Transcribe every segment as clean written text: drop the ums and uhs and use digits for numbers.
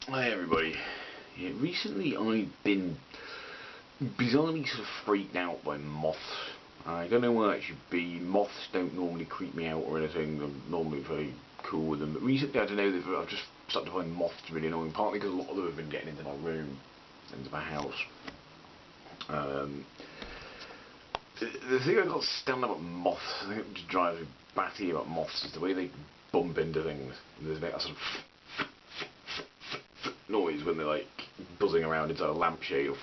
Hi everybody. Yeah, recently I've been bizarrely sort of freaked out by moths. I don't know why that should be. Moths don't normally creep me out or anything. I'm normally very cool with them. But recently, I don't know, I've just started to find moths really annoying, partly because a lot of them have been getting into my room, into my house. The thing I got to stand about moths, I think it just drives me batty about moths, is the way they bump into things. There's that sort of noise when they're like buzzing around inside a lampshade or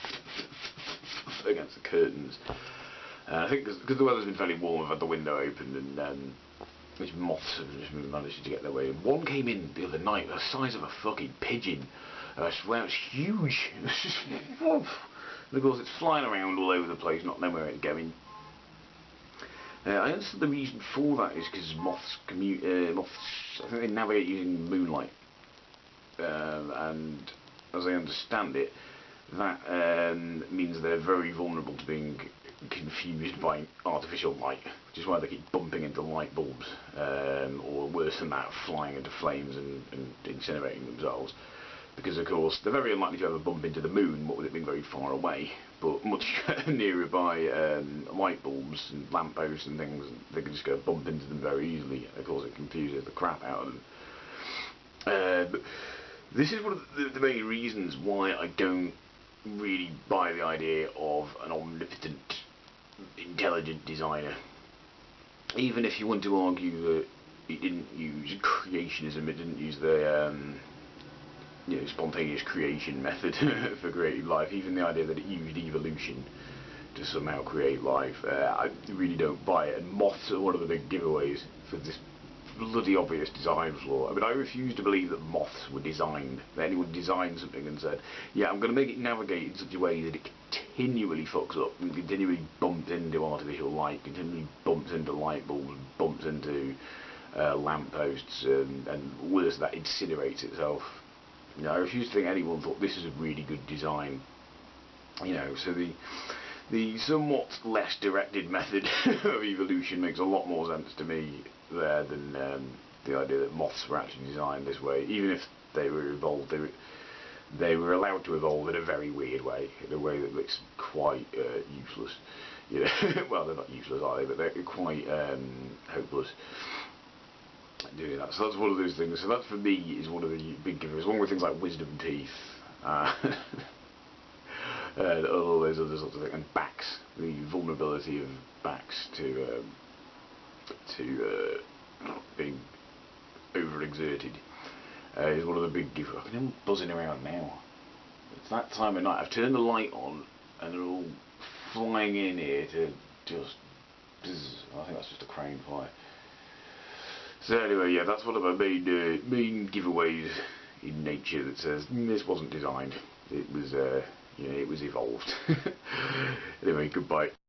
against the curtains. I think because the weather's been fairly warm, I've had the window open and these moths have just managed to get their way in. One came in the other night, the size of a fucking pigeon. I swear it's huge. It's just, and of course it's flying around all over the place, not knowing where it's going. I understand the reason for that is because moths, I think they navigate using moonlight. And as I understand it, that means they're very vulnerable to being confused by artificial light, which is why they keep bumping into light bulbs, or worse than that, flying into flames and incinerating themselves. Because of course they're very unlikely to ever bump into the moon, what with it being very far away, but much nearer by light bulbs and lampposts and things, they can just go bump into them very easily. Of course it confuses the crap out of them. But this is one of the main reasons why I don't really buy the idea of an omnipotent, intelligent designer. Even if you want to argue that it didn't use creationism, it didn't use the spontaneous creation method for creating life, even the idea that it used evolution to somehow create life, I really don't buy it. And moths are one of the big giveaways for this bloody obvious design flaw. I mean, I refuse to believe that moths were designed, that anyone designed something and said, yeah, I'm going to make it navigate in such a way that it continually fucks up and continually bumps into artificial light, continually bumps into light bulbs, bumps into lampposts, and worse, that incinerates itself. I refuse to think anyone thought this is a really good design. So the somewhat less directed method of evolution makes a lot more sense to me there than the idea that moths were actually designed this way. Even if they were evolved, they were allowed to evolve in a very weird way, in a way that looks quite useless. Well, they're not useless, are they? But they're quite hopeless doing that. So that's one of those things. So that for me is one of the big givers, along with things like wisdom teeth. And all those other sorts of things, and backs, the vulnerability of backs to being overexerted is one of the big givers. I can hear them buzzing around now. It's that time of night. I've turned the light on, and they're all flying in here to just. I think that's just a crane fly. So anyway, yeah, that's one of my main giveaways in nature that says this wasn't designed. It was. It was evolved. Anyway, goodbye.